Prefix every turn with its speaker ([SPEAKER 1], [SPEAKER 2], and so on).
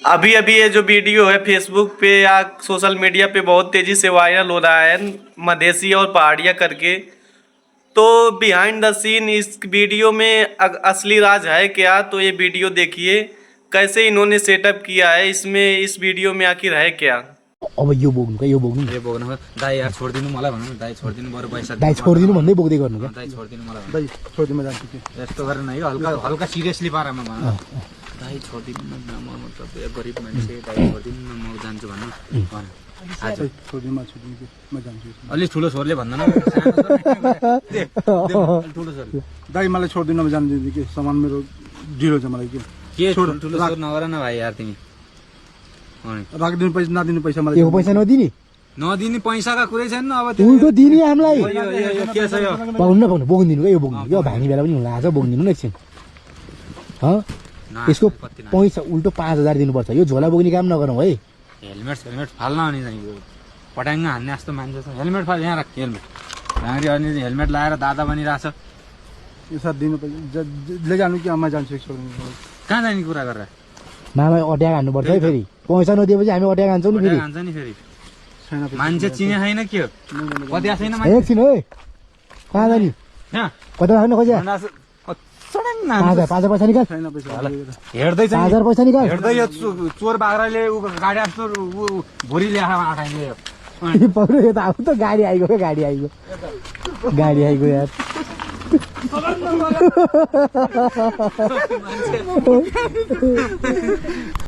[SPEAKER 1] अभी अभी ये जो वीडियो है फेसबुक पे या सोशल मीडिया पे बहुत तेजी से वायरल हो रहा है, मधेसी और पहाड़िया करके। तो बिहाइंड द सीन इस वीडियो में असली राज है क्या, तो ये वीडियो देखिए कैसे इन्होंने सेटअप किया है इसमें, इस वीडियो में आखिर है क्या।
[SPEAKER 2] अब यो बोक्नु क्या, यो बोक्नु
[SPEAKER 3] ए बोक्नु दाइ यार छोडिदिनु मलाई भन्नु न दाइ छोडिदिनु बरु पैसा
[SPEAKER 2] दाइ छोडिदिनु भन्दै बोक्दै गर्नु क्या
[SPEAKER 3] दाइ छोडिदिनु मलाई
[SPEAKER 4] दाइ छोडिदिनु जान्छु कि
[SPEAKER 3] यस्तो गरेर न हल्का हल्का सिरियसली पारामा भन्नु दाइ छोडिदिनु न म मतलब गरिब मान्छे दाइ छोडिदिनु न म जान्छु भन्नु
[SPEAKER 4] आज छोडिदिनु कि म जान्छु
[SPEAKER 3] अलि ठुलो छोरले भन्दैन ठुलो छोर
[SPEAKER 4] दाइ मलाई छोडिदिनु म जान्छु कि सामान मेरो ढिलो छ मलाई
[SPEAKER 3] के ठुलो छोर नगर न भाइ यार तिमी
[SPEAKER 4] राखिदिनु पैसा नदिनु पैसा मलाई
[SPEAKER 2] यो पैसा नदिने
[SPEAKER 3] नदिने पैसाका कुरै छैन अब
[SPEAKER 2] उल्टो दिने हामीलाई
[SPEAKER 3] यो के छ यो
[SPEAKER 2] पाउनु न बोक्दिनु क्या, यो बोक्नु यो भाग्ने बेला पनि हुन लाग्छ, बोक्दिनु न एकछिन। यसको पैसा उल्टो 5000 दिनुपर्छ, यो झोला बोक्ने काम नगरौँ है।
[SPEAKER 3] हेलमेट फाल्न अनि चाहिँ पटाङ्ग हान्ने जस्तो मान्छे छ, हेलमेट फाल यहाँ राख हेलमेट राम्ररी अनि हेलमेट लाएर दादा बनिरहेछ।
[SPEAKER 4] यो साथ दिनु पैसा लैजानु कि आमा जान्छु छोडिदिनु
[SPEAKER 3] कहाँ जाने कुरा गरेर
[SPEAKER 2] मामा अट्याक हान्नुपर्छ है, फेरि पैसा नदिएपछि हामी अट्याक हान्छौँ नि फेरि।
[SPEAKER 3] हान्छ नि फेरि
[SPEAKER 4] छैन
[SPEAKER 3] मान्छे चिने छैन के हो कति छैन
[SPEAKER 2] एकछिन है, कहाँ जाने
[SPEAKER 3] यहाँ
[SPEAKER 2] कता राख्न खोज्या 5000 पैसा निकाल,
[SPEAKER 4] छैन पैसा
[SPEAKER 3] हेर्दै
[SPEAKER 2] 5000 पैसा निकाल।
[SPEAKER 3] हेर्दै यो चोर बाख्राले गाडी आफ्नो भोरी ल्याएर आँखाइले
[SPEAKER 2] पक्रो यो त अब त गाडी आइगयो क्या, गाडी आइगयो यार।